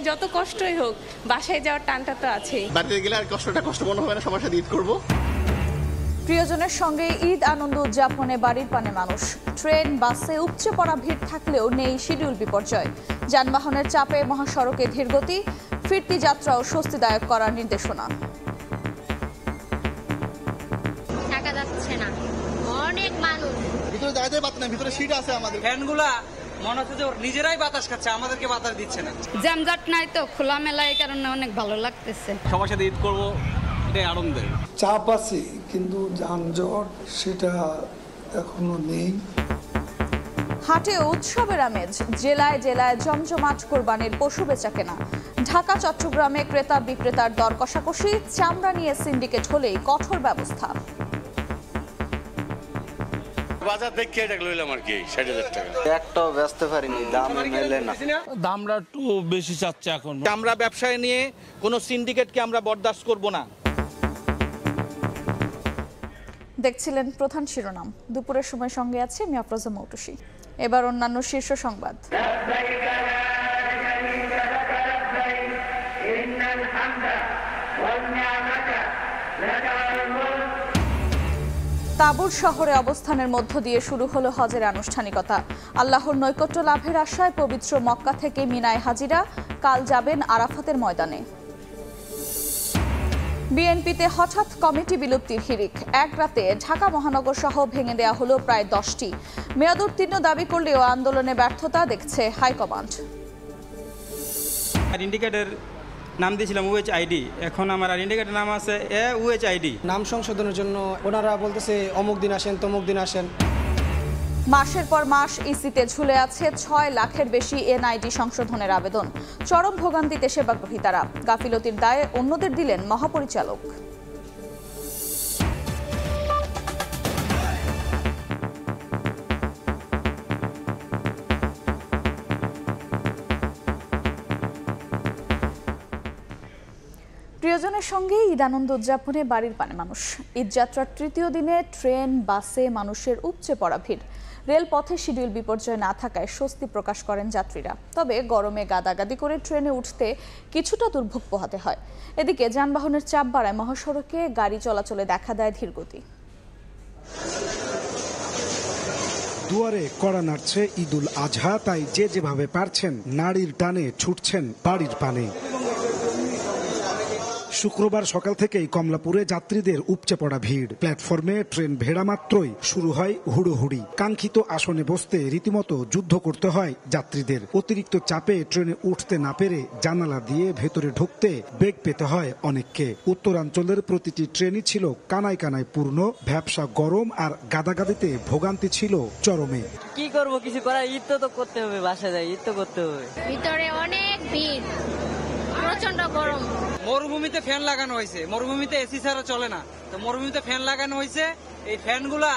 যত কষ্টই হোক বাসায় যাওয়ার টানটা তো আছেই। বাড়িতে গেলে আর কষ্ট মনে হবে না, সবার সাথে ঈদ করব। প্রিয়জনের সঙ্গে ঈদ আনন্দ উদযাপনে বাড়ির পানে মানুষ। ট্রেন বাসে উপচে পড়া ভিড় থাকলেও নেই শিডিউল বিপর্যয়। যানবাহনের চাপে মহাসড়কে ধীরগতি, ফিরতি যাত্রাও স্বস্তিদায়ক করার নির্দেশনা। থাকা যাচ্ছে না, অনেক মানুষ ভিতরে দাঁড়াতে পারত না, ভিতরে সিট আছে আমাদের। ফ্যানগুলা মনে হচ্ছে যে নিজেরাই বাতাস খাচ্ছে, আমাদেরকে বাতাস দিচ্ছে না। জ্যামজট নাই তো, খোলামেলা, এই কারণে অনেক ভালো লাগতেছে। সবার সাথে ঈদ করবো, এটাই আনন্দের। চাপ আছে কিন্তু যানজট সেটা এখনো নেই। হাটে উৎসবের আমেজ, জেলায় জেলায় জমজমাট কোরবানির পশু বেচা কেনা। ঢাকা চট্টগ্রামে ক্রেতা বিক্রেতার দর কষাকষি, চামড়া নিয়ে সিন্ডিকেট হলেই কঠোর ব্যবস্থা। বাজার দেখে এটা লইলাম আর কি ৬০,০০০ টাকা। একটাও বেচতে পারিনি, দাম মেলে না। দামটা একটু বেশি চাচ্ছে এখন। আমরা ব্যবসায় নিয়ে কোনো সিন্ডিকেটকে আমরা বরদাস্ত করব না। দেখছিলেন প্রধান শিরোনাম। দুপুরের সময় সঙ্গে আছে আমি আফরোজা মৌটুসী। এবার অন্যান্য শীর্ষ সংবাদ। তাবুর শহরে অবস্থানের মধ্য দিয়ে শুরু হলো হজের আনুষ্ঠানিকতা। আল্লাহর নৈকট্য লাভের আশায় পবিত্র মক্কা থেকে মিনায় হাজিরা, কাল যাবেন আরাফাতের ময়দানে। বিএনপিতে হঠাৎ কমিটি বিলুপ্তির হিড়িক। এক রাতে ঢাকা মহানগর সহ ভেঙে দেয়া হলো প্রায় 10টি। মেয়াদ উত্তীর্ণ দাবি করলেও আন্দোলনে ব্যর্থতা দেখছে হাইকমান্ড। ইন্ডিকেটর নাম দিয়েছিলাম UHID, এখন আমার ইন্ডিকেটর নাম আছে UHID। নাম সংশোধনের জন্য ওনারা বলতেছে অমুক দিন আসেন, তমুক দিন আসেন। মাসের পর মাস ইসিতে ঝুলে আছে 6 লাখের বেশি NID সংশোধনের আবেদন। চরম ভোগান্তিতে সেবাগ্রহীতারা। গাফিলতির দায়ে অন্যদের দিলেন মহাপরিচালক। প্রিয়জনের সঙ্গে ঈদ আনন্দ উদযাপনে বাড়ির পানে মানুষ। ঈদযাত্রার তৃতীয় দিনে ট্রেন বাসে মানুষের উপচে পড়া ভিড়। রেলপথে শিডিউল বিপর্যয় না থাকায় স্বস্তি প্রকাশ করেন যাত্রীরা। তবে গরমে গাদাগাদি করে ট্রেনে উঠতে কিছুটা দুর্ভোগ পোহাতে হয়। এদিকে যানবাহনের চাপ বাড়ায় মহাসড়কে গাড়ি চলাচলে দেখা দেয় ধীরগতি। দুয়ারে কড়া নাড়ছে ঈদুল আজহা, তাই যে যেভাবে পারছেন নারীর টানে ছুটছেন বাড়ির পানে। শুক্রবার সকাল থেকেই কমলাপুরে যাত্রীদের উপচে পড়া ভিড়। প্ল্যাটফর্মে ট্রেন ভেড়া মাত্রই শুরু হয় হুড়োহুড়ি। কাঙ্ক্ষিত আসনে বসতে রীতিমতো যুদ্ধ করতে হয় যাত্রীদের। অতিরিক্ত চাপে ট্রেনে উঠতে না পেরে জানালা দিয়ে ভেতরে ঢুকতে বেগ পেতে হয় অনেককে। উত্তরাঞ্চলের প্রতিটি ট্রেনই ছিল কানায় কানায় পূর্ণ। ভ্যাপসা গরম আর গাদাগাদিতে ভোগান্তি ছিল চরমে। কি করব, কিছু করার, ঈদ তো করতে হবে, বাসা যাই, ঈদ তো করতে হবে। ভিতরে অনেক ভিড়, প্রচন্ড গরম। মরুভূমিতে ফ্যান লাগানো হয়েছে, মরুভূমিতে এসি ছাড়া চলে না, তো মরুভূমিতে ফ্যান লাগানো হয়েছে। এই ফ্যানগুলা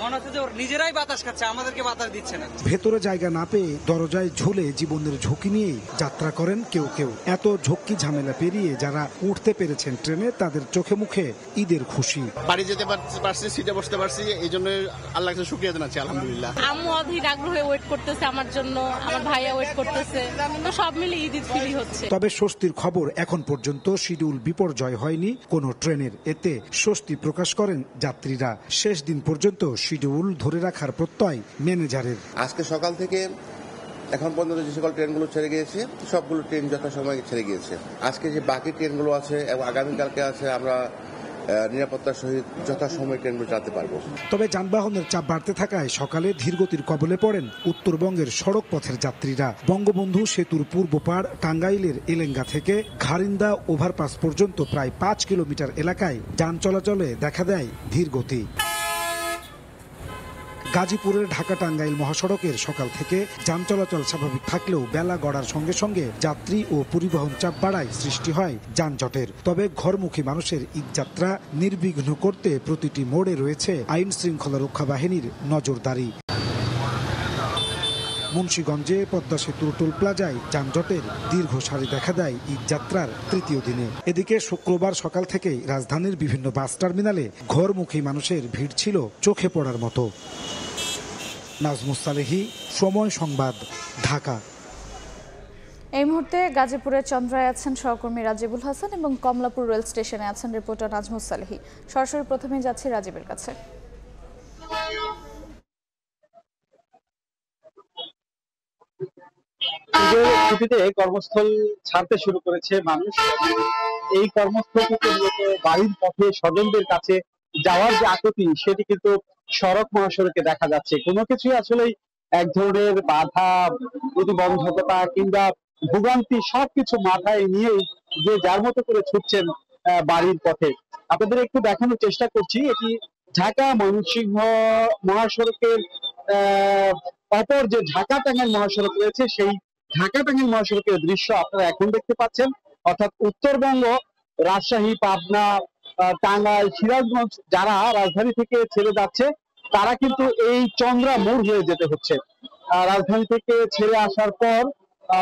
মনে হচ্ছে যে নিজেরাই বাতাস খাচ্ছে, আমাদেরকে বাতাস দিচ্ছে না। ভেতরে জায়গা না পেয়ে দরজায় ঝুলে জীবনের ঝুঁকি নিয়েই যাত্রা করেন কেউ কেউ। এত ঝক্কি ঝামেলা পেরিয়ে যারা উঠতে পেরেছেন ট্রেনে, তাদের চোখে মুখে ঈদের খুশি। বাড়ি যেতে পারছি, সিটে বসতে পারছি, এই জন্য আল্লাহর কাছে শুকরিয়া জানাচ্ছি, আলহামদুলিল্লাহ। আম্মু অধীর আগ্রহে ওয়েট করতেছে আমার জন্য, আমার ভাইয়া ওয়েট করতেছে, তো সব মিলে ঈদ ফিল হচ্ছে। তবে স্বস্তির খবর, এখন পর্যন্ত শিডিউল বিপর্যয় হয়নি কোনো ট্রেনের। এতে স্বস্তি প্রকাশ করেন যাত্রীরা। শেষ দিন পর্যন্ত শিডিউল ধরে রাখার প্রত্যয় ম্যানেজারের। আজকে সকাল থেকে এখন পর্যন্ত যে সকল ট্রেনগুলো ছেড়ে গিয়েছে, সবগুলো ট্রেন যথাসময়ে ছেড়ে গিয়েছে। আজকে যে বাকি ট্রেনগুলো আছে এবং আগামীকালকে আছে, আমরা নিরাপত্তার সহিত যথাসময়ে ট্রেনগুলো চালাতে পারবো। তবে যানবাহনের চাপ বাড়তে থাকায় সকালে ধীরগতির কবলে পড়েন উত্তরবঙ্গের সড়ক পথের যাত্রীরা। বঙ্গবন্ধু সেতুর পূর্ব পাড় টাঙ্গাইলের এলেঙ্গা থেকে ঘারিন্দা ওভারপাস পর্যন্ত প্রায় 5 কিলোমিটার এলাকায় যান চলাচলে দেখা দেয় ধীরগতি। গাজীপুরের ঢাকা টাঙ্গাইল মহাসড়কের সকাল থেকে যান চলাচল স্বাভাবিক থাকলেও বেলা গড়ার সঙ্গে সঙ্গে যাত্রী ও পরিবহন চাপ বাড়ায় সৃষ্টি হয় যানজটের। তবে ঘরমুখী মানুষের ঈদযাত্রা নির্বিঘ্ন করতে প্রতিটি মোড়ে রয়েছে আইন শৃঙ্খলা রক্ষা বাহিনীর নজরদারি। মুন্সিগঞ্জে পদ্মা সেতুর টোল প্লাজায় যানজটের দীর্ঘ সারি দেখা দেয় ঈদযাত্রার তৃতীয় দিনে। এদিকে শুক্রবার সকাল থেকেই রাজধানীর বিভিন্ন বাস টার্মিনালে ঘরমুখী মানুষের ভিড় ছিল চোখে পড়ার মতো। নাজমুস সালেহী, সময় সংবাদ, ঢাকা। এই মুহূর্তে গাজীপুরের চন্দ্রায় আছেন সহকর্মী রাজিবুল হাসান এবং কমলাপুর রেল স্টেশনে আছেন রিপোর্টার নাজমুস সালেহী। সরাসরি প্রথমে যাচ্ছি রাজীবের কাছে। ছুটিতে কর্মস্থল ছাড়তে শুরু করেছে মানুষ। এই কর্মস্থল থেকে মূলত বাড়ির পথে স্বজনদের কাছে যাওয়ার যে আকুতি, সেটি কিন্তু সড়ক মহাসড়কে দেখা যাচ্ছে। কোনো কিছুই আসলেই এক ধরনের বাধা, প্রতিবন্ধকতা কিংবা ভোগান্তি সবকিছু মাথায় নিয়েই যে যার মতো করে ছুটছেন বাড়ির পথে। আপনাদের একটু দেখানোর চেষ্টা করছি, এটি ঢাকা ময়মনসিংহ মহাসড়কের অপর যে ঢাকা টাঙ্গাইল মহাসড়ক রয়েছে, সেই ঢাকা টাঙ্গাইল মহাসড়কের দৃশ্য আপনারা এখন দেখতে পাচ্ছেন। অর্থাৎ উত্তরবঙ্গ, রাজশাহী, পাবনা, টাঙ্গাইল, সিরাজগঞ্জ যারা রাজধানী থেকে ছেড়ে যাচ্ছে, তারা কিন্তু এই চন্দ্রা মোড় হয়ে যেতে হচ্ছে। রাজধানী থেকে ছেড়ে আসার পর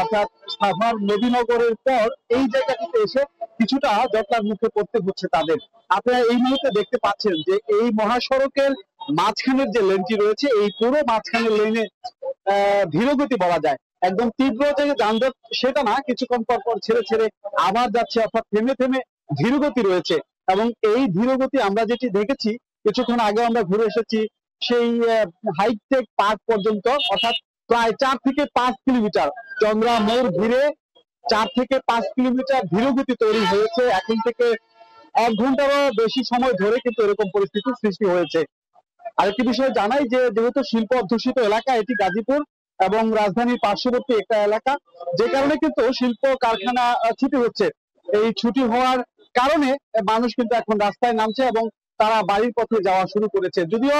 অর্থাৎ সাভার নবীনগরের পর এই জায়গাটিতে এসে কিছুটা জটলার মুখে পড়তে হচ্ছে তাদের। আপনারা এই মুহূর্তে দেখতে পাচ্ছেন যে এই মহাসড়কের মাঝখানের যে লেনটি রয়েছে, এই পুরো মাঝখানের লেনে ধীরগতি বলা যায়। একদম তীব্র যে যানজট সেটা না, কিছুক্ষণ পর পর ছেড়ে ছেড়ে আবার যাচ্ছে, অর্থাৎ থেমে থেমে ধীরগতি রয়েছে। এবং এই ধীরগতি আমরা যেটি দেখেছি কিছুক্ষণ আগে, আমরা ঘুরে এসেছি সেই হাইটেক পার্ক পর্যন্ত, অর্থাৎ প্রায় 4 থেকে 5 কিলোমিটার চন্দ্রা মোড় ঘিরে 4 থেকে 5 কিলোমিটার ধীরগতি তৈরি হয়েছে। এখন থেকে 1 ঘন্টারও বেশি সময় ধরে কিন্তু এরকম পরিস্থিতির সৃষ্টি হয়েছে। আরেকটি বিষয় জানাই যে যেহেতু শিল্প অধ্যুষিত এলাকা এটি গাজীপুর এবং রাজধানীর পার্শ্ববর্তী একটা এলাকা, যে কারণে কিন্তু শিল্প কারখানা ছুটি হচ্ছে। এই ছুটি হওয়ার কারণে মানুষ কিন্তু এখন রাস্তায় নামছে এবং তারা বাড়ির পথে যাওয়া শুরু করেছে। যদিও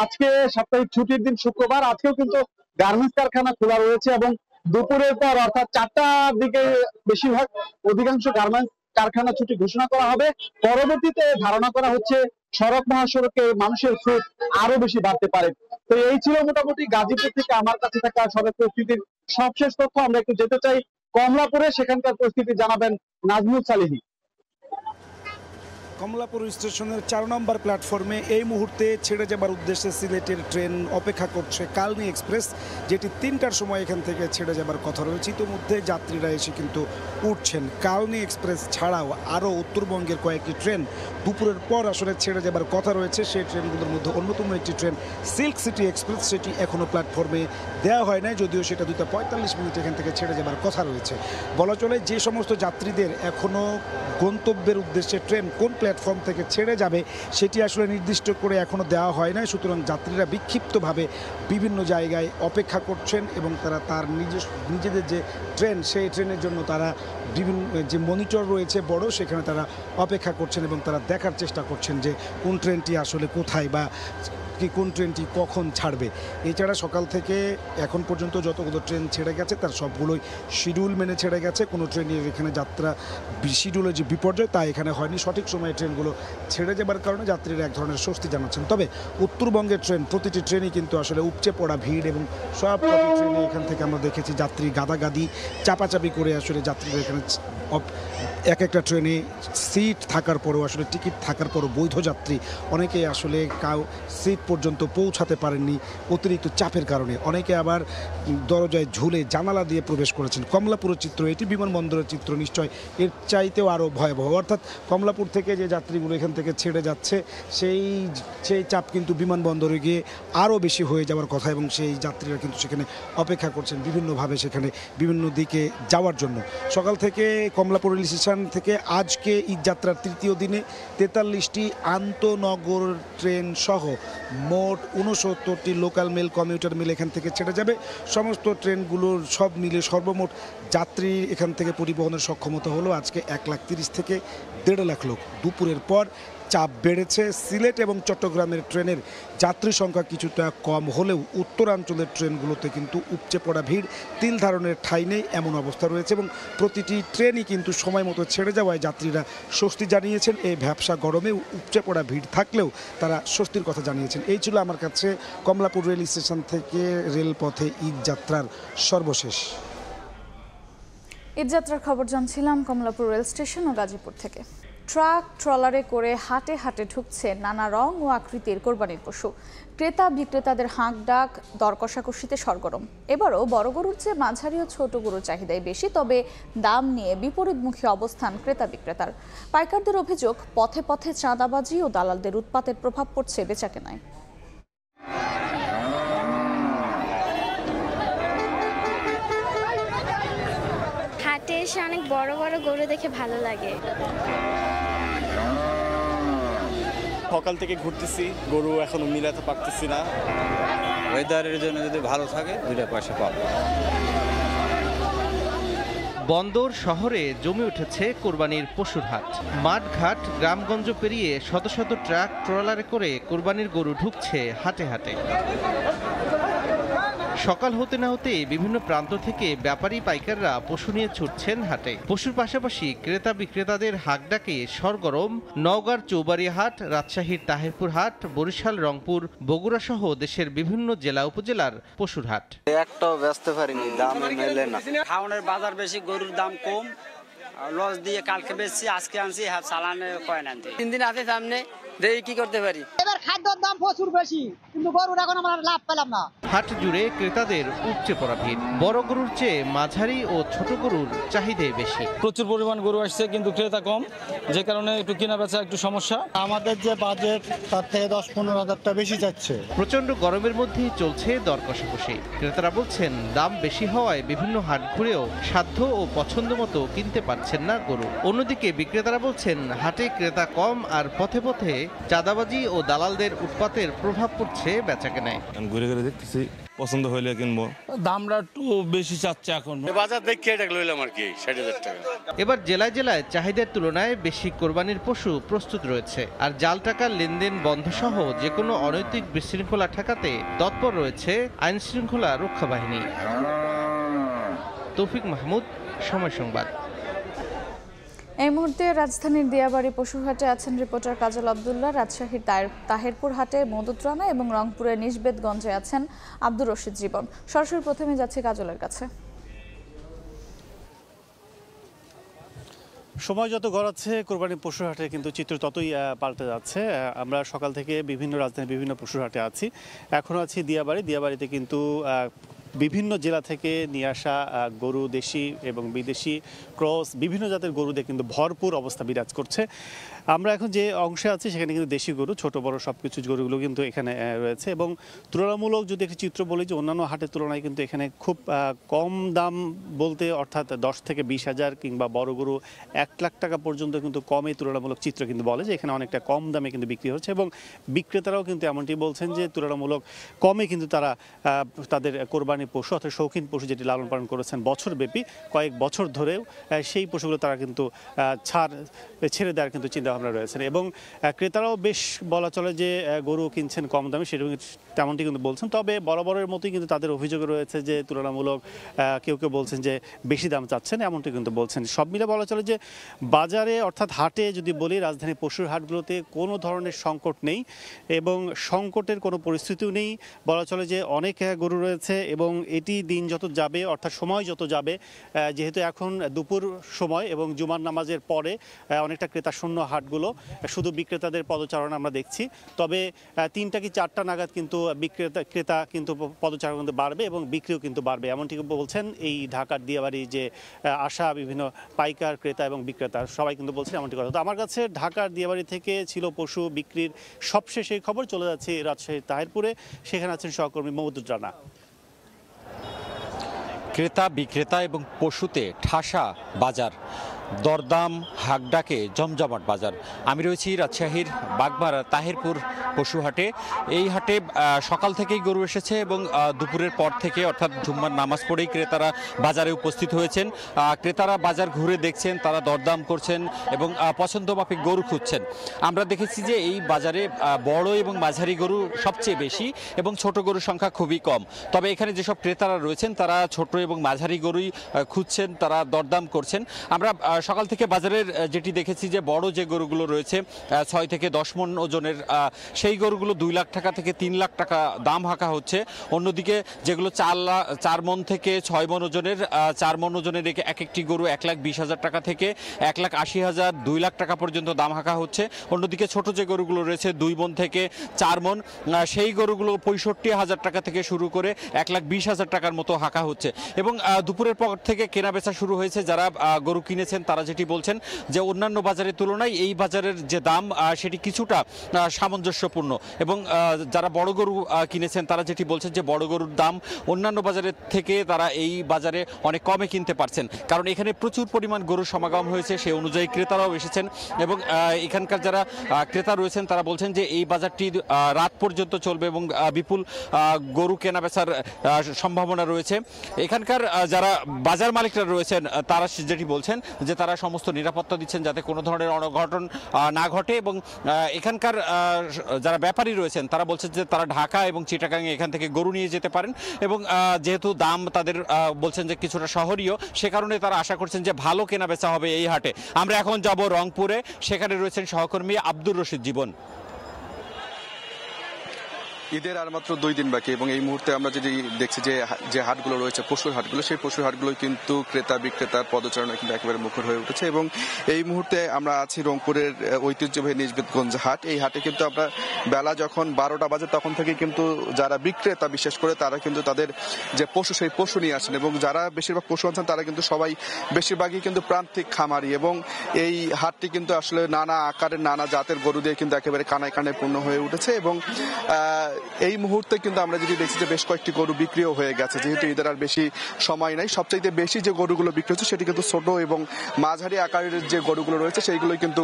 আজকে সাপ্তাহিক ছুটির দিন শুক্রবার, আজকেও কিন্তু গার্মেন্টস কারখানা খোলা রয়েছে এবং দুপুরের পর অর্থাৎ 4টার দিকে বেশিরভাগ অধিকাংশ গার্মেন্টস কারখানা ছুটি ঘোষণা করা হবে। পরবর্তীতে ধারণা করা হচ্ছে সড়ক মহাসড়কে মানুষের স্রোত আরো বেশি বাড়তে পারে। তো এই ছিল মোটামুটি গাজীপুর থেকে আমার কাছে থাকা সড়ক পরিস্থিতির সবশেষ তথ্য। আমরা একটু যেতে চাই কমলাপুরে, সেখানকার পরিস্থিতি জানাবেন নাজমুস সালেহী। কমলাপুর স্টেশনের 4 নম্বর প্ল্যাটফর্মে এই মুহূর্তে ছেড়ে যাবার উদ্দেশ্যে সিলেটের ট্রেন অপেক্ষা করছে কালনী এক্সপ্রেস, যেটি 3টার সময় এখান থেকে ছেড়ে যাবার কথা রয়েছে। ইতিমধ্যে যাত্রীরা এসে কিন্তু উঠছেন। কালনী এক্সপ্রেস ছাড়াও আরও উত্তরবঙ্গের কয়েকটি ট্রেন দুপুরের পর আসলে ছেড়ে যাবার কথা রয়েছে। সেই ট্রেনগুলোর মধ্যে অন্যতম একটি ট্রেন সিল্ক সিটি এক্সপ্রেস, সেটি এখনও প্ল্যাটফর্মে দেওয়া হয় নাই, যদিও সেটা 2:45 এখান থেকে ছেড়ে যাবার কথা রয়েছে। বলা চলে যে সমস্ত যাত্রীদের এখনও গন্তব্যের উদ্দেশ্যে ট্রেন কোন প্ল্যাটফর্ম থেকে ছেড়ে যাবে সেটি আসলে নির্দিষ্ট করে এখনও দেওয়া হয় না। সুতরাং যাত্রীরা বিক্ষিপ্তভাবে বিভিন্ন জায়গায় অপেক্ষা করছেন এবং তারা তার নিজেদের যে ট্রেন, সেই ট্রেনের জন্য তারা বিভিন্ন যে মনিটর রয়েছে বড়, সেখানে তারা অপেক্ষা করছেন এবং তারা দেখার চেষ্টা করছেন যে কোন ট্রেনটি আসলে কোথায় বা কোন ট্রেনটি কখন ছাড়বে। এছাড়া সকাল থেকে এখন পর্যন্ত যতগুলো ট্রেন ছেড়ে গেছে তার সবগুলোই শিডিউল মেনে ছেড়ে গেছে। কোনো ট্রেনের এখানে যাত্রা শিডিউলের যে বিপর্যয় তা এখানে হয়নি। সঠিক সময়ে ট্রেনগুলো ছেড়ে যাবার কারণে যাত্রীরা এক ধরনের স্বস্তি জানাচ্ছেন। তবে উত্তরবঙ্গের ট্রেন, প্রতিটি ট্রেনই কিন্তু আসলে উপচে পড়া ভিড় এবং সব কটি ট্রেনে এখান থেকে আমরা দেখেছি যাত্রী গাদাগাদি চাপাচাপি করে আসলে যাত্রীরা এখানে এক একটা ট্রেনে সিট থাকার পরেও আসলে টিকিট থাকার পরও বৈধ যাত্রী অনেকে আসলে সিট পর্যন্ত পৌঁছাতে পারেননি অতিরিক্ত চাপের কারণে। অনেকে আবার দরজায় ঝুলে জানালা দিয়ে প্রবেশ করেছেন। কমলাপুরের চিত্র এটি, বিমানবন্দরের চিত্র নিশ্চয় এর চাইতেও আরও ভয়াবহ। অর্থাৎ কমলাপুর থেকে যে যাত্রীগুলো এখান থেকে ছেড়ে যাচ্ছে সেই চাপ কিন্তু বিমানবন্দরে গিয়ে আরও বেশি হয়ে যাওয়ার কথা এবং সেই যাত্রীরা কিন্তু সেখানে অপেক্ষা করছেন বিভিন্নভাবে সেখানে বিভিন্ন দিকে যাওয়ার জন্য। সকাল থেকে কমলাপুর রেল স্টেশন থেকে আজকে ঈদযাত্রার তৃতীয় দিনে 43টি আন্তনগর ট্রেন সহ মোট 69টি লোকাল মেল, কমিউটার মেল এখান থেকে ছেড়ে যাবে। সমস্ত ট্রেনগুলোর সব মিলে সর্বমোট যাত্রী এখান থেকে পরিবহনের সক্ষমতা হলো আজকে 1,30,000 থেকে 1.5 লাখ লোক। দুপুরের পর চাপ বেড়েছে। সিলেট এবং চট্টগ্রামের ট্রেনের যাত্রী সংখ্যা কিছুটা কম হলেও উত্তরাঞ্চলের ট্রেনগুলোতে কিন্তু উপচে পড়া ভিড়, তিল ধারণের ঠাঁই নেই এমন অবস্থা রয়েছে এবং প্রতিটি ট্রেনই কিন্তু সময় মতো ছেড়ে যাওয়ায় যাত্রীরা স্বস্তি জানিয়েছেন। এই ভ্যাপসা গরমে উপচে পড়া ভিড় থাকলেও তারা স্বস্তির কথা জানিয়েছেন। এই ছিল আমার কাছে কমলাপুর রেল স্টেশন থেকে রেলপথে ঈদযাত্রার সর্বশেষ। ঈদযাত্রার খবর জানছিলাম কমলাপুর রেল স্টেশন ও গাজীপুর থেকে। ট্রাক ট্রলারে করে হাটে হাটে ঢুকছে নানা রং ও আকৃতির কোরবানির পশু। ক্রেতা বিক্রেতাদের হাঁক ডাক, দর কষাকষিতে সরগরম। এবারও বড় গরুর চেয়ে মাঝারি ও ছোট গরুর চাহিদাই বেশি, তবে দাম নিয়ে বিপরীতমুখী অবস্থান ক্রেতা বিক্রেতার। পাইকারদের অভিযোগ, পথে পথে চাঁদাবাজি ও দালালদের উৎপাতের প্রভাব পড়ছে বেচাকেনায়। হাটে এসে অনেক বড় বড় গরু দেখে ভালো লাগে। সকাল থেকে ঘুরতেছি, গরু এখনো মিলাতে পারতেছি না। ওয়েদারের জন্য যদি ভালো থাকে 2 পয়সা পাবো। বন্দর শহরে জমে উঠেছে কোরবানির পশুর হাট। মাঠঘাট গ্রামগঞ্জ পেরিয়ে শত শত ট্রাক ট্রলারে করে কোরবানির গরু ঢুকছে হাটে হাটে। সকাল হতে না হতে বিভিন্ন প্রান্ত থেকে ব্যাপারী পাইকাররা পশু নিয়ে ছুটছেন হাটে। পশুর পাশাপাশি ক্রেতা বিক্রেতাদের হাঁক ডাকে সরগরম নওগাঁর চৌবাড়িয়া হাট, রাজশাহীর তাহেরপুর হাট, বরিশাল, রংপুর, বগুড়া সহ দেশের বিভিন্ন জেলা উপজেলার পশুর হাট। একটাও বেচতে পারিনি, দামে মেলে না। খাওয়ানোর বাজার বেশি, গরুর দাম কম। লস দিয়ে কালকে বেচছি, আজকে আনছি, চালানে কয়েন আনতে 3 দিন আছে সামনে, দেখি কি করতে পারি। এবার খাদ্যের দাম প্রচুর বেশি, কিন্তু গরুর এখন আমরা লাভ পেলাম না। হাট জুড়ে ক্রেতাদের উপচে পড়া ভিড়। বড় গরুর চেয়ে মাঝারি ও ছোট গরুর চাহিদাই বেশি। প্রচুর পরিমাণ গরু আসছে, কিন্তু ক্রেতা কম, যে কারণে একটু কেনা বেচা একটু সমস্যা। আমাদের যে বাজেট তার থেকে 10-15 হাজারটা বেশি যাচ্ছে। প্রচন্ড গরমের মধ্যেই চলছে দর কষাকষি। ক্রেতারা বলছেন, দাম বেশি হওয়ায় বিভিন্ন হাট ঘুরেও সাধ্য ও পছন্দ মতো কিনতে পারছেন না গরু। অন্যদিকে বিক্রেতারা বলছেন, হাটে ক্রেতা কম আর পথে পথে চাঁদাবাজি ও দালালদের উৎপাতের প্রভাব পড়ছে বেচাকেনায়। ঘুরে ঘুরে দেখতেছি, পছন্দ হইলে কিনবো। দামটা একটু বেশি চাচ্ছে এখন। বাজার দেখে এটা লইলাম আর কি, 60,000 টাকা। এবার জেলায় জেলায় চাহিদার তুলনায় বেশি কোরবানির পশু প্রস্তুত রয়েছে। আর জাল টাকার লেনদেন বন্ধ সহ যে কোনো অনৈতিক বিশৃঙ্খলা ঠেকাতে তৎপর রয়েছে আইন শৃঙ্খলা রক্ষা বাহিনী। তৌফিক মাহমুদ, সময় সংবাদ। এই মুহূর্তে রাজধানীর দিয়াবাড়ি পশুহাটে আছেন রিপোর্টার কাজল আব্দুল্লাহ, রাজশাহীর তাহেরপুর হাটে মধুত্রানা এবং রংপুরের নিশবেদগঞ্জে আছেন আব্দুর রশিদ জীবন। সরাসরি প্রথমে যাচ্ছে কাজলের কাছে। সময় যত গড়াচ্ছে কোরবানির পশুর হাটে কিন্তু চিত্র ততই পাল্টে যাচ্ছে। আমরা সকাল থেকে বিভিন্ন রাজধানীর বিভিন্ন পশুর হাটে আছি, এখনও আছি দিয়াবাড়িতে কিন্তু বিভিন্ন জেলা থেকে নিয়ে আসা গরু, দেশি এবং বিদেশি ক্রস বিভিন্ন জাতের গরুদের কিন্তু ভরপুর অবস্থা বিরাজ করছে। আমরা এখন যে অংশে আছি সেখানে কিন্তু দেশি গরু, ছোট বড় সব কিছু গরুগুলো কিন্তু এখানে রয়েছে। এবং তুলনামূলক যদি একটি চিত্র বলি যে অন্যান্য হাটের তুলনায় কিন্তু এখানে খুব কম দাম বলতে, অর্থাৎ 10 থেকে 20 হাজার কিংবা বড় গরু 1 লাখ টাকা পর্যন্ত কিন্তু কমে তুলনামূলক চিত্র কিন্তু বলে যে এখানে অনেকটা কম দামে কিন্তু বিক্রি হচ্ছে। এবং বিক্রেতারাও কিন্তু এমনটি বলছেন যে তুলনামূলক কমে কিন্তু তারা তাদের কোরবানি পশু অর্থাৎ শৌখিন পশু যেটি লালন পালন করেছেন বছরব্যাপী কয়েক বছর ধরেও, সেই পশুগুলো তারা কিন্তু ছেড়ে দেওয়ার কিন্তু চিন্তাভাবনা রয়েছেন। এবং ক্রেতারাও বেশ বলা চলে যে গরু কিনছেন কম দামে, সেরকম তেমনটি কিন্তু বলছেন। তবে বরাবরের মতোই কিন্তু তাদের অভিযোগ রয়েছে যে তুলনামূলক কেউ কেউ বলছেন যে বেশি দাম চাচ্ছেন, এমনটি কিন্তু বলছেন। সব মিলে বলা চলে যে বাজারে অর্থাৎ হাটে যদি বলি, রাজধানীর পশুর হাটগুলোতে কোনো ধরনের সংকট নেই এবং সংকটের কোনো পরিস্থিতিও নেই। বলা চলে যে অনেক গরু রয়েছে এবং এটি দিন যত যাবে অর্থাৎ সময় যত যাবে, যেহেতু এখন দুপুর সময় এবং জুমার নামাজের পরে অনেকটা ক্রেতা শূন্য হাটগুলো, শুধু বিক্রেতাদের পদচারণ আমরা দেখছি। তবে 3টা কি 4টা নাগাদ কিন্তু ক্রেতা কিন্তু পদচারণ কিন্তু বাড়বে এবং বিক্রিও কিন্তু বাড়বে, এমনটি বলছেন এই ঢাকার দিয়াবাড়ি যে আসা বিভিন্ন পাইকার, ক্রেতা এবং বিক্রেতা সবাই কিন্তু বলছেন এমনটি কথা। তো আমার কাছে ঢাকার দিয়াবাড়ি থেকে ছিল পশু বিক্রির সবশেষ এই খবর। চলে যাচ্ছে রাজশাহীর তাহেরপুরে, সেখানে আছেন সহকর্মী মহমুদুর রানা। ক্রেতা বিক্রেতা এবং পশুতে ঠাসা বাজার, দরদাম হাকডাকে জমজমাট বাজার। আমি রয়েছি রাজশাহীর বাগমারা তাহেরপুর পশু হাটে। এই হাটে সকাল থেকেই গরু এসেছে এবং দুপুরের পর থেকে অর্থাৎ জুম্মার নামাজ পড়েই ক্রেতারা বাজারে উপস্থিত হয়েছেন। ক্রেতারা বাজার ঘুরে দেখছেন, তারা দরদাম করছেন এবং পছন্দ মাফিক গরু খুঁজছেন। আমরা দেখেছি যে এই বাজারে বড় এবং মাঝারি গরু সবচেয়ে বেশি এবং ছোট গরুর সংখ্যা খুবই কম। তবে এখানে যেসব ক্রেতারা রয়েছেন তারা ছোট এবং মাঝারি গরুই খুঁজছেন, তারা দরদাম করছেন। আমরা সকাল থেকে বাজারের যেটি দেখেছি যে বড় যে গরুগুলো রয়েছে 6 থেকে 10 মণ ওজনের, সেই গরুগুলো 2 লাখ টাকা থেকে 3 লাখ টাকা দাম হাঁকা হচ্ছে। অন্যদিকে যেগুলো 4 মণ থেকে 6 মণ ওজনের, 4 মণ ওজনের এক একটি গরু 1,20,000 টাকা থেকে 1,80,000 2 লাখ টাকা পর্যন্ত দাম হাঁকা হচ্ছে। অন্যদিকে ছোট যে গরুগুলো রয়েছে 2 মণ থেকে 4 মণ, সেই গরুগুলো 65,000 টাকা থেকে শুরু করে 1,20,000 টাকার মতো হাঁকা হচ্ছে। এবং দুপুরের পর থেকে কেনা বেচা শুরু হয়েছে। যারা গরু কিনেছেন তারা যেটি বলছেন যে অন্যান্য বাজারের তুলনায় এই বাজারের যে দাম সেটি কিছুটা সামঞ্জস্যপূর্ণ। এবং যারা বড় গরু কিনেছেন তারা যেটি বলছেন যে বড় গরুর দাম অন্যান্য বাজারের থেকে তারা এই বাজারে অনেক কমে কিনতে পারছেন, কারণ এখানে প্রচুর পরিমাণ গরুর সমাগম হয়েছে। সেই অনুযায়ী ক্রেতারাও এসেছেন এবং এখানকার যারা ক্রেতা রয়েছেন তারা বলছেন যে এই বাজারটি রাত পর্যন্ত চলবে এবং বিপুল গরু কেনা বেচার সম্ভাবনা রয়েছে। এখানকার যারা বাজার মালিকরা রয়েছেন তারা যেটি বলছেন যে তারা সমস্ত নিরাপত্তা দিচ্ছেন যাতে কোনো ধরনের অঘটন না ঘটে। এবং এখানকার যারা ব্যাপারী রয়েছেন তারা বলছেন যে তারা ঢাকা এবং চিটাগাংয়ে এখান থেকে গরু নিয়ে যেতে পারেন এবং যেহেতু দাম তাদের বলছেন যে কিছুটা শহরীয়, সে কারণে তারা আশা করছেন যে ভালো কেনা বেচা হবে এই হাটে। আমরা এখন যাব রংপুরে, সেখানে রয়েছেন সহকর্মী আব্দুর রশিদ জীবন। ঈদের আর মাত্র 2 দিন বাকি এবং এই মুহূর্তে আমরা যদি দেখছি যে হাটগুলো রয়েছে, পশুর হাটগুলো, সেই পশুর হাটগুলো কিন্তু ক্রেতা বিক্রেতার পদচারণা কিন্তু একেবারে মুখর হয়ে উঠেছে। এবং এই মুহূর্তে আমরা আছি রংপুরের ঐতিহ্যবাহী নিজবেদগঞ্জ হাট। এই হাটে কিন্তু আমরা বেলা যখন 12টা বাজে তখন থেকে কিন্তু যারা বিক্রেতা বিশেষ করে তারা কিন্তু তাদের যে পশু সেই পশু নিয়ে আসেন এবং যারা বেশিরভাগ পশু আনছেন তারা কিন্তু সবাই বেশিরভাগই কিন্তু প্রান্তিক খামারি। এবং এই হাটটি কিন্তু আসলে নানা আকারের নানা জাতের গরু দিয়ে কিন্তু একেবারে কানায় কানায় পূর্ণ হয়ে উঠেছে। এবং এই মুহূর্তে কিন্তু আমরা যদি দেখছি যে বেশ কয়েকটি গরু বিক্রিও হয়ে গেছে, যেহেতু ঈদের আর বেশি সময় নাই। সবচাইতে বেশি যে গরুগুলো বিক্রি হচ্ছে সেটি কিন্তু ছোট এবং মাঝারি আকারের যে গরুগুলো রয়েছে সেইগুলোই কিন্তু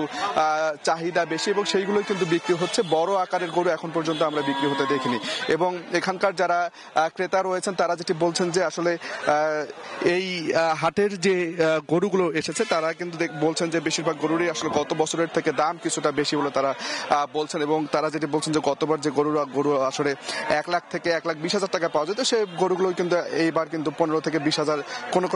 চাহিদা বেশি এবং সেইগুলোই কিন্তু বিক্রি হচ্ছে। বড় আকারের গরু এখন পর্যন্ত আমরা বিক্রি হতে দেখিনি। এবং এখানকার যারা ক্রেতা রয়েছেন তারা যেটি বলছেন যে আসলে এই হাটের যে গরুগুলো এসেছে তারা কিন্তু বলছেন যে বেশিরভাগ গরুরই আসলে গত বছরের থেকে দাম কিছুটা বেশি বলে তারা বলছেন। এবং তারা যেটি বলছেন যে গতবার যে গরু আসলে 1 লাখ থেকে 1,20,000 টাকা পাওয়া যেত, সেই গরুগুলো কিন্তু এইবার কিন্তু 15 থেকে 20,000, কোনো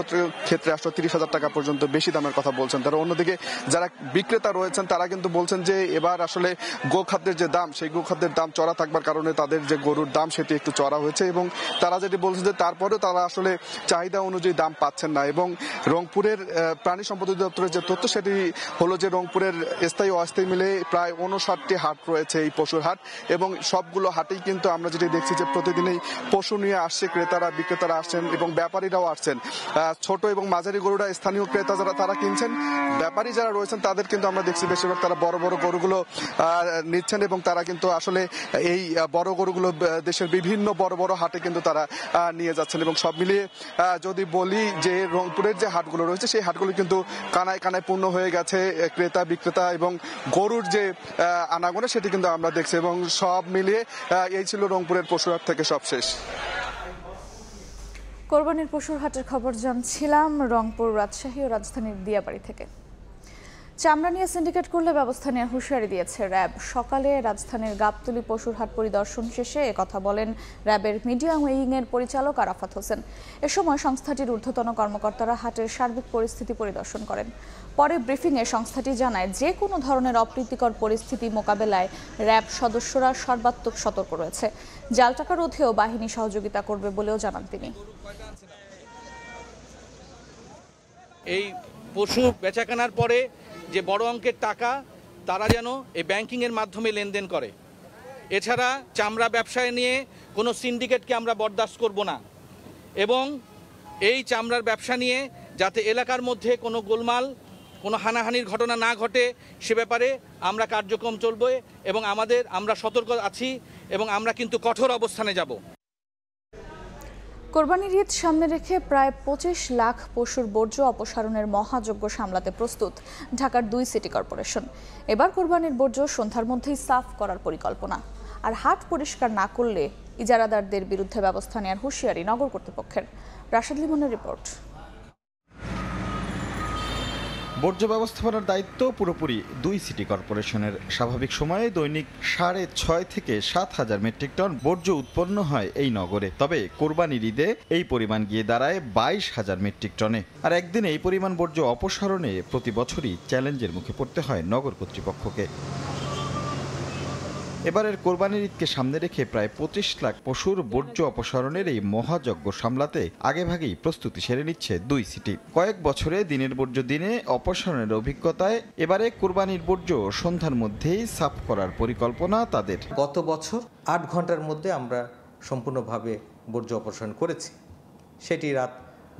ক্ষেত্রে আসলে 30,000 টাকা পর্যন্ত বেশি দামের কথা বলছেন তারা। অন্যদিকে যারা বিক্রেতা রয়েছেন তারা কিন্তু বলছেন যে এবার আসলে গোখাদ্যের যে দাম, সেই গোখাদ্যের দাম চড়া থাকবার কারণে তাদের যে গরুর দাম সেটি একটু চড়া হয়েছে। এবং তারা যেটি বলছেন যে তারপরেও তারা আসলে চাহিদা অনুযায়ী দাম পাচ্ছেন না। এবং রংপুরের প্রাণী সম্পদ অধিদপ্তরের যে তথ্য সেটি হলো যে রংপুরের স্থায়ী ও অস্থায়ী মিলে প্রায় 59টি হাট রয়েছে এই পশুর হাট। এবং সবগুলো হাটেই কিন্তু আমরা যেটি দেখছি যে প্রতিদিনই পশু নিয়ে আসছে, ক্রেতারা বিক্রেতারা আসছেন এবং ব্যাপারীরাও আসছেন। ছোট এবং মাঝারি গরুরা স্থানীয় ক্রেতা যারা তারা কিনছেন, ব্যাপারী যারা রয়েছেন তাদের কিন্তু আমরা দেখছি বেশিরভাগ তারা বড় বড় গরুগুলো নিচ্ছেন এবং তারা কিন্তু আসলে এই বড় গরুগুলো দেশের বিভিন্ন বড় বড় হাটে কিন্তু তারা নিয়ে যাচ্ছেন। এবং সব মিলিয়ে যদি বলি যে রংপুরের যে হাটগুলো রয়েছে সেই হাটগুলো কিন্তু কানায় কানায় পূর্ণ হয়ে গেছে ক্রেতা বিক্রেতা এবং গরুর যে আনাগোনা সেটি কিন্তু আমরা দেখছি। এবং সব মিলিয়ে এই ছিল রংপুরের পশুরহাট থেকে সবশেষ। কোরবানির পশুর হাটের খবর জানছিলাম রংপুর, রাজশাহী ও রাজধানীর দিয়াবাড়ি থেকে। চামড়া নিয়ে সিন্ডিকেট করলে ব্যবস্থা নেওয়ার হুঁশিয়ারি দিয়েছে র্যাব। সকালে রাজধানীর গাবতলী পশুর হাট পরিদর্শন শেষে একথা বলেন র্যাবের মিডিয়া উইং এর পরিচালক আরাফাত হোসেন। এ সময় সংস্থাটির ঊর্ধ্বতন কর্মকর্তারা হাটের সার্বিক পরিস্থিতি পরিদর্শন করেন। পরে ব্রিফিংয়ে সংস্থাটি জানায় যে কোনো ধরনের অপ্রীতিকর পরিস্থিতি মোকাবেলায় র্যাব সদস্যরা সর্বাত্মক সতর্ক রয়েছে। জাল টাকা রোধেও বাহিনী সহযোগিতা করবে বলেও জানান তিনি। এই পশু বেচাকেনার পরে যে বড় অঙ্কের টাকা তারা যেন এই ব্যাংকিংয়ের মাধ্যমে লেনদেন করে। এছাড়া চামড়া ব্যবসায় নিয়ে কোনো সিন্ডিকেটকে আমরা বরদাস্ত করব না এবং এই চামড়ার ব্যবসা নিয়ে যাতে এলাকার মধ্যে কোনো গোলমাল, কোনো হানাহানির ঘটনা না ঘটে সে ব্যাপারে আমরা কার্যক্রম চলবে এবং আমরা সতর্ক আছি এবং আমরা কিন্তু কঠোর অবস্থানে যাব। কোরবানির ঈদ সামনে রেখে প্রায় 25 লাখ পশুর বর্জ্য অপসারণের মহাযজ্ঞ সামলাতে প্রস্তুত ঢাকার 2 সিটি কর্পোরেশন। এবার কোরবানির বর্জ্য সন্ধ্যার মধ্যেই সাফ করার পরিকল্পনা। আর হাট পরিষ্কার না করলে ইজারাদারদের বিরুদ্ধে ব্যবস্থা নেওয়ার হুঁশিয়ারি নগর কর্তৃপক্ষের। রাশেদ লিমনের রিপোর্ট। বর্জ্য ব্যবস্থাপনার দায়িত্ব পুরোপুরি 2 সিটি কর্পোরেশনের। স্বাভাবিক সময়ে দৈনিক 6.5 থেকে 7,000 মেট্রিক টন বর্জ্য উৎপন্ন হয় এই নগরে। তবে কোরবানির ঈদে এই পরিমাণ গিয়ে দাঁড়ায় 22,000 মেট্রিক টনে। আর একদিনে এই পরিমাণ বর্জ্য অপসারণে প্রতি বছরই চ্যালেঞ্জের মুখে পড়তে হয় নগর কর্তৃপক্ষকে। এবারের কোরবানির ঈদকে সামনে রেখে প্রায় 25 লাখ পশুর বর্জ্য অপসারণের এই মহাযজ্ঞ সামলাতে আগেভাগেই প্রস্তুতি সেরে নিচ্ছে 2 সিটি। কয়েক বছরে দিনের বর্জ্য দিনে অপসারণের অভিজ্ঞতায় এবারে কোরবানির বর্জ্য সন্ধ্যার মধ্যেই সাফ করার পরিকল্পনা তাদের। গত বছর 8 ঘন্টার মধ্যে আমরা সম্পূর্ণভাবে বর্জ্য অপসারণ করেছি, সেটি রাত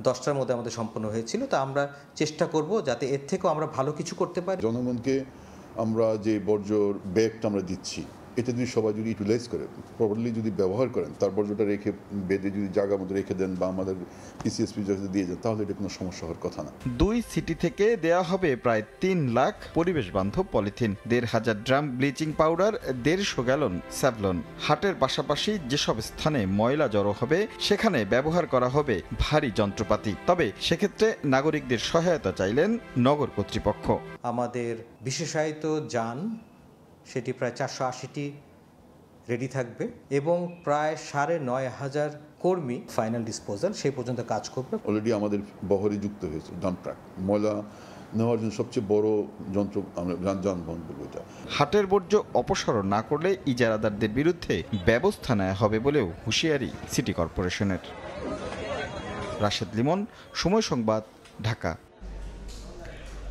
10টার মধ্যে আমাদের সম্পন্ন হয়েছিল। তা আমরা চেষ্টা করব যাতে এর থেকেও আমরা ভালো কিছু করতে পারি। জনগণকে আমরা যে বর্জ্য ব্যাগটা আমরা দিচ্ছি, এটা যদি সবাই যদি ইউটিলাইজ করে প্রপারলি যদি ব্যবহার করেন, তার বর্জ্যটা রেখে বেঁধে যদি জায়গার মধ্যে রেখে দেন বা আমাদের পিসিএসপি যদি দিয়ে দেন, তাহলে এটা কোনো সমস্যা হওয়ার কথা না। 2 সিটি থেকে দেয়া হবে প্রায় 3 লাখ পরিবেশ বান্ধব polythene, 1,500 drum bleaching powder, 150 gallon Savlon. হাটের পাশাপাশি যেসব স্থানে ময়লা জড়ো হবে সেখানে ব্যবহার করা হবে ভারী যন্ত্রপাতি। তবে সেক্ষেত্রে নাগরিকদের সহায়তা চাইলেন নগর কর্তৃপক্ষ। আমাদের বিশেষায়িত যান সেটি প্রায় 480টি রেডি থাকবে এবং প্রায় 9,500 কর্মী ফাইনাল ডিসপোজাল সেই পর্যন্ত কাজ করবে। অলরেডি আমাদের বহরে যুক্ত হয়েছে ডাম্প ট্রাক, ময়লা নেওয়ার জন্য সবচেয়ে বড় যন্ত্র আমরা যানবাহন বলবো এটা। হাটের বর্জ্য অপসারণ না করলে ইজারাদারদের বিরুদ্ধে ব্যবস্থা নেওয়া হবে বলেও হুঁশিয়ারি সিটি কর্পোরেশনের। রাশেদ লিমন, সময় সংবাদ, ঢাকা।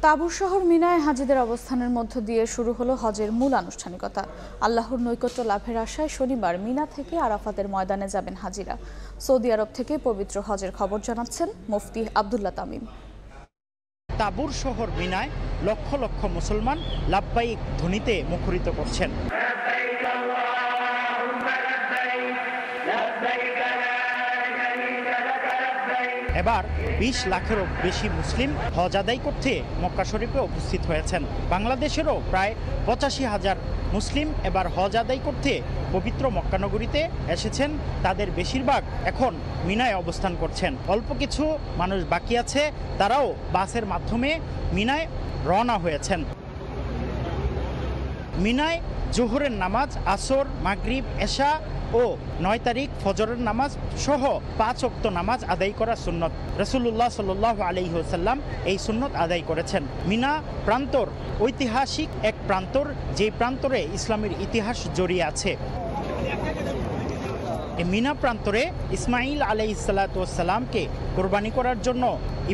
তাবুর শহর মিনায় হাজিদের অবস্থানের মধ্য দিয়ে শুরু হলো হজের মূল আনুষ্ঠানিকতা। আল্লাহর নৈকট্য লাভের আশায় শনিবার মিনা থেকে আরাফাতের ময়দানে যাবেন হাজিরা। সৌদি আরব থেকে পবিত্র হজের খবর জানাচ্ছেন মুফতি আব্দুল্লাহ তামিম। তাবুর শহর মিনায় লক্ষ লক্ষ মুসলমান লাব্বাইক ধ্বনিতে মুখরিত করছেন। এবার 20 লাখেরও বেশি মুসলিম হজ আদায় করতে মক্কা শরীফে উপস্থিত হয়েছেন। বাংলাদেশেরও প্রায় 85,000 মুসলিম এবার হজ আদায় করতে পবিত্র মক্কানগরীতে এসেছেন। তাদের বেশিরভাগ এখন মিনায় অবস্থান করছেন। অল্প কিছু মানুষ বাকি আছে, তারাও বাসের মাধ্যমে মিনায় রওনা হয়েছেন। মিনায় জোহরের নামাজ, আসর, মাগরিব, এশা ও 9 তারিখ ফজরের নামাজ সহ 5 ওয়াক্ত নামাজ আদায় করা সুন্নত। রাসূলুল্লাহ সাল্লাল্লাহু আলাইহি ওয়াসাল্লাম এই সুন্নত আদায় করেছেন। মিনা প্রান্তর ঐতিহাসিক এক প্রান্তর, যে প্রান্তরে ইসলামের ইতিহাস জড়িয়ে আছে। এই মিনা প্রান্তরে ইসমাইল আলাইহিসসালামকে কোরবানি করার জন্য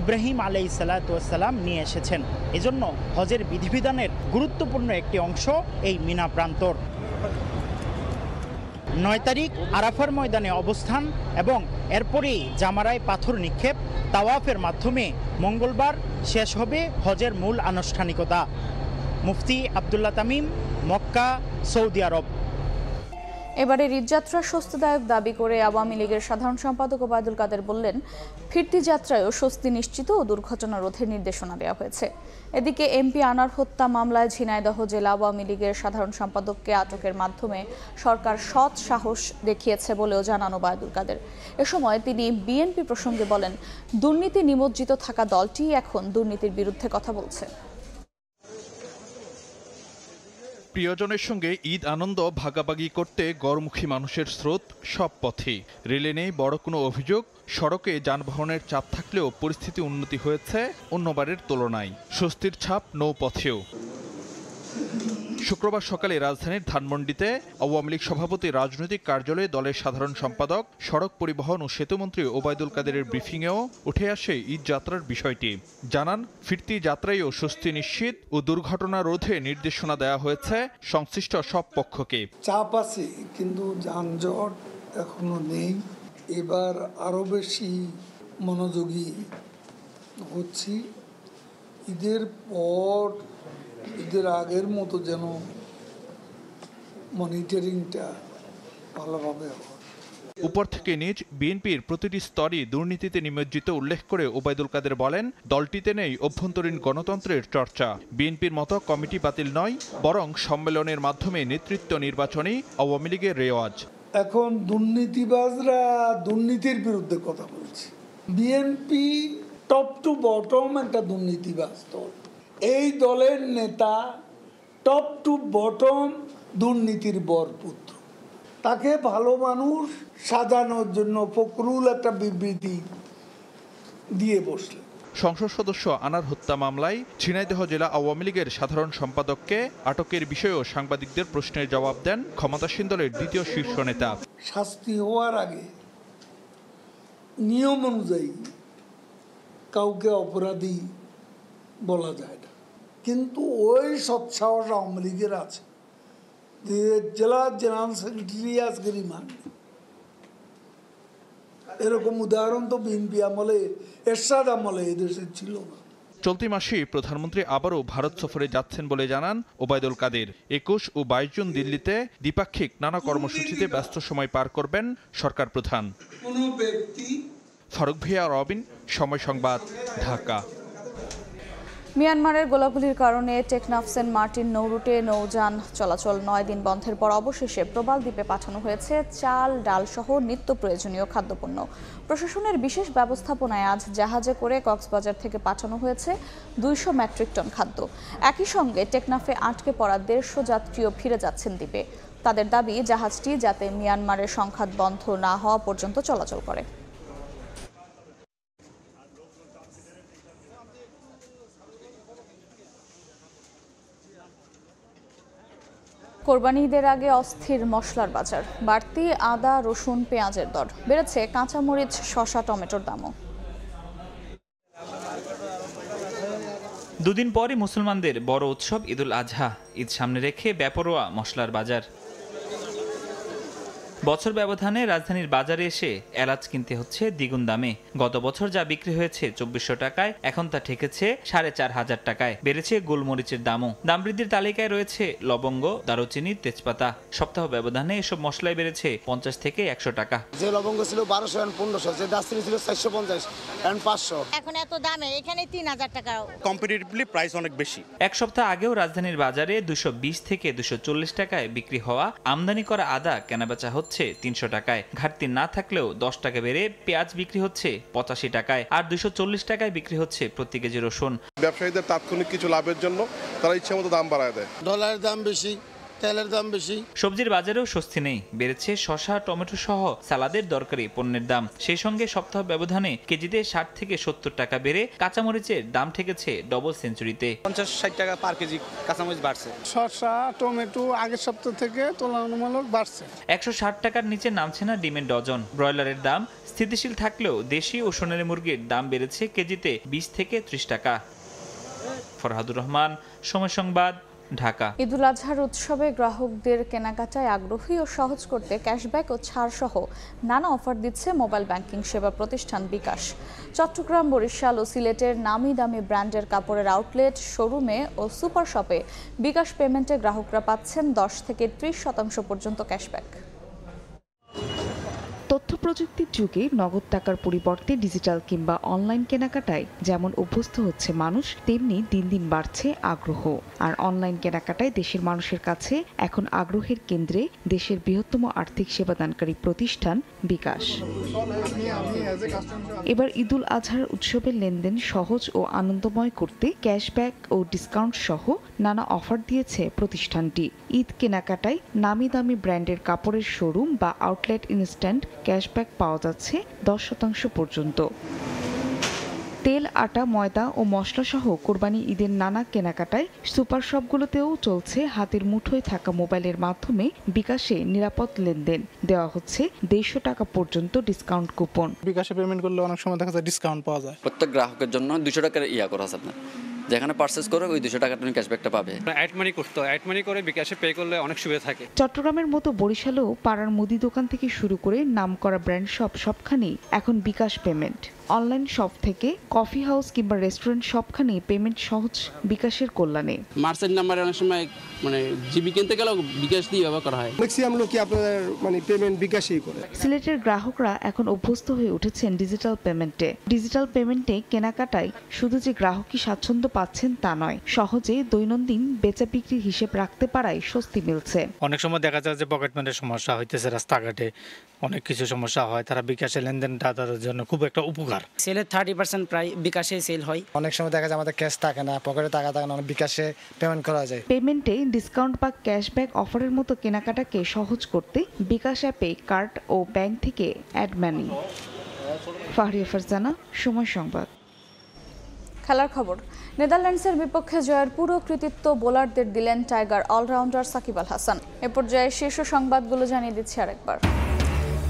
ইব্রাহিম আলাইহিসসালাম নিয়ে এসেছেন। এজন্য হজের বিধিবিধানের গুরুত্বপূর্ণ একটি অংশ এই মিনা প্রান্তর। 9 তারিখ আরাফার ময়দানে অবস্থান এবং এরপরেই জামারায় পাথর নিক্ষেপ, তাওয়াফের মাধ্যমে মঙ্গলবার শেষ হবে হজের মূল আনুষ্ঠানিকতা। মুফতি আব্দুল্লাহ তামিম, মক্কা, সৌদি আরব। এবারে ঈদযাত্রা স্বস্তিদায়ক দাবি করে আওয়ামী লীগের সাধারণ সম্পাদক ওবায়দুল কাদের বললেন, ফিরতি যাত্রায়ও স্বস্তি নিশ্চিত ও দুর্ঘটনা রোধের নির্দেশনা দেওয়া হয়েছে। এদিকে এমপি আনার হত্যা মামলায় ঝিনাইদহ জেলা আওয়ামী লীগের সাধারণ সম্পাদককে আটকের মাধ্যমে সরকার সৎ সাহস দেখিয়েছে বলেও জানান ওবায়দুল কাদের। এ সময় তিনি বিএনপি প্রসঙ্গে বলেন, দুর্নীতি নিমজ্জিত থাকা দলটি এখন দুর্নীতির বিরুদ্ধে কথা বলছে। প্রিয়জনের সঙ্গে ঈদ আনন্দ ভাগাভাগি করতে গড়মুখী মানুষের স্রোত সব পথেই। রেলে নেই বড় কোনো অভিযোগ, সড়কে যানবাহনের চাপ থাকলেও পরিস্থিতি উন্নতি হয়েছে অন্যবারের তুলনায়। স্বস্তির ছাপ নৌপথেও। শুক্রবার সকালে রাজধানীর ধানমন্ডিতে আওয়ামী লীগ সভাপতি রাজনৈতিক কার্যালয়ে দলের সাধারণ সম্পাদক, সড়ক পরিবহন ও সেতুমন্ত্রী ওবায়দুল কাদেরের ব্রিফিংয়েও উঠে আসে ঈদ যাত্রার বিষয়টি। জানান, ফিরতি যাত্রায়ও স্বস্তি নিশ্চিত ও দুর্ঘটনা রোধে নির্দেশনা দেওয়া হয়েছে সংশ্লিষ্ট সব পক্ষকে। চাপ আছে কিন্তু যানজট এখনো নেই। এবার আরো বেশি মনোযোগী হচ্ছি। ঈদের পর, ঈদের আগের মতো যেন মনিটরিংটা ভালোভাবে হয়। উপর থেকে নিচ বিএনপির প্রতিটি স্তরই দুর্নীতিতে নিমজ্জিত উল্লেখ করে ওবায়দুল কাদের বলেন, দলটিতে নেই অভ্যন্তরীণ গণতন্ত্রের চর্চা। বিএনপির মতো কমিটি বাতিল নয়, বরং সম্মেলনের মাধ্যমে নেতৃত্ব নির্বাচনই আওয়ামী লীগের রেওয়াজ। এখন দুর্নীতিবাজরা দুর্নীতির বিরুদ্ধে কথা বলছে। বিএনপি টপ টু বটম একটা দুর্নীতিবাজ দল। এই দলের নেতা টপ টু বটম দুর্নীতির বরপুত্র। তাকে ভালো মানুষ সাজানোর জন্য ফখরুল একটা বিবৃতি দিয়ে বসলেন। সংসদ সদস্য আনার হত্যা মামলায় ঝিনাইদহ জেলা আওয়ামী লীগের সাধারণ সম্পাদককে আটকের বিষয়েও সাংবাদিকদের প্রশ্নের জবাব দেন ক্ষমতাসীন দলের দ্বিতীয় শীর্ষ নেতা। শাস্তি হওয়ার আগে নিয়ম অনুযায়ী কাউকে অপরাধী বলা যায় না, কিন্তু ওই সৎসাহস আওয়ামী লীগের আছে যে জেলার জেনারেল সেক্রেটারি আজকে রিমান্ডে। এরকম উদাহরণ তো বিএনপি আমলে, এরশাদ আমলে এদেশে ছিল না। চলতি মাসেই প্রধানমন্ত্রী আবারও ভারত সফরে যাচ্ছেন বলে জানান ওবায়দুল কাদের। 21 ও 22 জুন দিল্লিতে দ্বিপাক্ষিক নানা কর্মসূচিতে ব্যস্ত সময় পার করবেন সরকার প্রধান। ফারুক ভিয়া, রবিন, সময় সংবাদ, ঢাকা। মিয়ানমারের গোলাগুলির কারণে টেকনাফ সেন্ট মার্টিন নৌরুটে নৌযান চলাচল 9 দিন বন্ধের পর অবশেষে প্রবাল দ্বীপে পাঠানো হয়েছে চাল, ডাল সহ নিত্য প্রয়োজনীয় খাদ্যপণ্য। প্রশাসনের বিশেষ ব্যবস্থাপনায় আজ জাহাজে করে কক্সবাজার থেকে পাঠানো হয়েছে 200 মেট্রিক টন খাদ্য। একই সঙ্গে টেকনাফে আটকে পড়া 150 যাত্রীও ফিরে যাচ্ছেন দ্বীপে। তাদের দাবি জাহাজটি যাতে মিয়ানমারের সংঘাত বন্ধ না হওয়া পর্যন্ত চলাচল করে। কোরবানি ঈদের আগে অস্থির মশলার বাজার। বাড়তি আদা, রসুন, পেঁয়াজের দর বেড়েছে, কাঁচামরিচ, শসা, টমেটোর দামও। দুদিন পরই মুসলমানদের বড় উৎসব ঈদুল আজহা। ঈদ সামনে রেখে বেপরোয়া মশলার বাজার। বছর ব্যবধানে রাজধানীর বাজারে এসে এলাচ কিনতে হচ্ছে দ্বিগুণ দামে। গত বছর যা বিক্রি হয়েছে 2400 টাকায়, এখন তা ঠেকেছে 4500 টাকায়। বেড়েছে গোলমরিচের দামও। দাম বৃদ্ধির তালিকায় রয়েছে লবঙ্গ, দারুচিনি, তেজপাতা। সপ্তাহ ব্যবধানে এসব মশলাই বেড়েছে 50 থেকে 100 টাকা। যে লবঙ্গ ছিল 1200 এখন 1500, যে দারচিনি ছিল 450 এখন 500। এখন এত দামে এখানে 3000 টাকা। কম্পিটিটিভলি প্রাইস অনেক বেশি। এক সপ্তাহ আগেও রাজধানীর বাজারে 220 থেকে 240 টাকায় বিক্রি হওয়া আমদানি করা আদা কেনাবেচা হচ্ছে 300 টাকায়। ঘাটতি না থাকলেও 10 টাকা বেড়ে পেঁয়াজ বিক্রি হচ্ছে 85 টাকায়, আর 240 টাকায় বিক্রি হচ্ছে প্রতি কেজি রসুন। ব্যবসায়ীদের তাৎক্ষণিক কিছু লাভের জন্য তারা ইচ্ছা মতো দাম বাড়ায় দেয়। ডলারের দাম বেশি, তেলের দাম বেশি। সবজির বাজারেও স্বস্তি নেই। বেড়েছে শসা, টমেটো সহ সালাদের দরকারি পণ্যের দাম। সেই সঙ্গে সপ্তাহ ব্যবধানে কেজিতে 60 থেকে 70 টাকা বেড়ে কাঁচামরিচের দাম ঠেকেছে ডবল সেঞ্চুরিতে। 50-60 টাকা পার কেজি কাঁচামরিচ বাড়ছে। শসা, টমেটো আগের সপ্তাহ থেকে তুলনামূলক বাড়ছে। 160 টাকার নিচে নামছে না ডিমের ডজন। ব্রয়লারের দাম স্থিতিশীল থাকলেও দেশি ও সোনালী মুরগির দাম বেড়েছে কেজিতে 20 থেকে 30 টাকা। ফরহাদুর রহমান, সময় সংবাদ, ঢাকা। ঈদুল আজহার উৎসবে গ্রাহকদের কেনাকাটায় আগ্রহী ও সহজ করতে ক্যাশব্যাক ও ছাড় সহ নানা অফার দিচ্ছে মোবাইল ব্যাংকিং সেবা প্রতিষ্ঠান বিকাশ। চট্টগ্রাম, বরিশাল ও সিলেটের নামি দামি ব্র্যান্ডের কাপড়ের আউটলেট, শোরুমে ও সুপার শপে বিকাশ পেমেন্টে গ্রাহকরা পাচ্ছেন 10 থেকে 30% পর্যন্ত ক্যাশব্যাক। তথ্য প্রযুক্তির যুগে নগদ টাকার পরিবর্তে ডিজিটাল কিংবা অনলাইন কেনাকাটায় যেমন অভ্যস্ত হচ্ছে মানুষ, তেমনি দিন দিন বাড়ছে আগ্রহ। আর অনলাইন কেনাকাটায় দেশের মানুষের কাছে এখন আগ্রহের কেন্দ্রে দেশের বৃহত্তম আর্থিক সেবাদানকারী প্রতিষ্ঠান বিকাশ। এবার ঈদুল আজহার উৎসবের লেনদেন সহজ ও আনন্দময় করতে ক্যাশব্যাক ও ডিসকাউন্ট সহ নানা অফার দিয়েছে প্রতিষ্ঠানটি। ঈদ কেনাকাটায় নামি দামি ব্র্যান্ডের কাপড়ের শোরুম বা আউটলেট ইনস্ট্যান্ট ক্যাশব্যাক পাওয়া যাচ্ছে 10% পর্যন্ত। তেল, আটা, ময়দা ও মশলা সহ কোরবানি ঈদের নানা কেনাকাটায় সুপার শপগুলোতেও চলছে হাতের মুঠোয় থাকা মোবাইলের মাধ্যমে বিকাশে নিরাপদ লেনদেন। দেওয়া হচ্ছে 150 টাকা পর্যন্ত ডিসকাউন্ট কুপন। বিকাশে পেমেন্ট করলে অনেক সময় দেখা যায় ডিসকাউন্ট পাওয়া যায়। প্রত্যেক গ্রাহকের জন্য 200 টাকার করা আছে আপনার। যেখানে পারচেজ করে ওই 200 টাকা তুমি ক্যাশব্যাকটা পাবে। অ্যাড মানি করতে হয়, অ্যাড মানি করে বিকাশে পে করলে অনেক সুবিধা থাকে। চট্টগ্রামের মতো বরিশালেও পাড়ার মুদি দোকান থেকে শুরু করে নামকরা ব্র্যান্ড শপ সবখানেই এখন বিকাশ পেমেন্ট। অনলাইন শপ থেকে কফি হাউস কিংবা রেস্টুরেন্ট সবখানেই পেমেন্ট সহজ বিকাশের কল্যাণে। মার্চেন্ট নাম্বারে অনেক সময় জিবি কিনতে গেলেও বিকাশ দিয়ে ব্যবহার করা হয়। ম্যাক্সিমাম লোকই আপনাদের পেমেন্ট বিকাশই করে। সিলেটের গ্রাহকরা এখন অভ্যস্ত হয়ে উঠেছেন ডিজিটাল পেমেন্টে। ডিজিটাল পেমেন্টে কেনাকাটায় শুধু যে গ্রাহকই স্বাচ্ছন্দ্য পাচ্ছেন তা নয়, সহজে দৈনন্দিন বেচা বিক্রির হিসেব রাখতে পারায় স্বস্তি মিলছে। অনেক সময় দেখা যায় যে পকেটমারের সমস্যা হইতেছে, রাস্তাঘাটে অনেক কিছু সমস্যা হয়, তারা বিকাশে লেনদেনটা তাদের জন্য খুব একটা উপকার। সেলের 30% প্রায় বিকাশে সেল হয়। অনেক সময় দেখা যায় আমাদের ক্যাশ থাকে না, পকেটে টাকা থাকে না, বিকাশে পেমেন্ট করা যায়। পেমেন্টে ডিসকাউন্ট বা ক্যাশব্যাক অফারের মতো কেনাকাটাকে সহজ করতে বিকাশ অ্যাপে কার্ড ও ব্যাংক থেকে অ্যাড মানি। ফাহরিয়া ফারজানা, সময় সংবাদ। খেলার খবর, নেদারল্যান্ডসের বিপক্ষে জয়ের পুরো কৃতিত্ব বোলারদের দিলেন টাইগার অলরাউন্ডার সাকিব আল হাসান। এ পর্যায়ে শীর্ষ সংবাদগুলো জানিয়ে দিচ্ছি আরেকবার।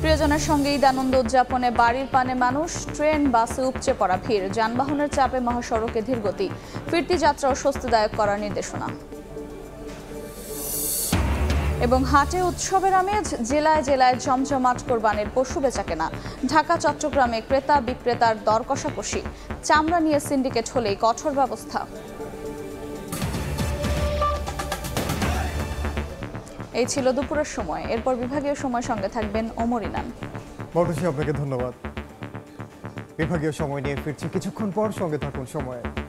প্রিয়জনের সঙ্গে ঈদ আনন্দ উদযাপনে বাড়ির পানে মানুষ, ট্রেন বাসে উপচে পড়া ভিড়, যানবাহনের চাপে মহাসড়কে ধীরগতি, ফিরতি যাত্রাও স্বস্তিদায়ক করার নির্দেশনা। এবং হাটে উৎসবের আমেজ, জেলায় জেলায় জমজমাট কোরবানির পশু বেচাকেনা। ঢাকা চট্টগ্রামে ক্রেতা বিক্রেতার দর কষাকষি, চামড়া নিয়ে সিন্ডিকেট হলেই কঠোর ব্যবস্থা। এই ছিল দুপুরের সময়। এরপর বিভাগীয় সময় সঙ্গে থাকবেন ওমর ইনান। বড়শি, আপনাকে ধন্যবাদ। বিভাগীয় সময় নিয়ে ফিরছি কিছুক্ষণ পর, সঙ্গে থাকুন সময়ে।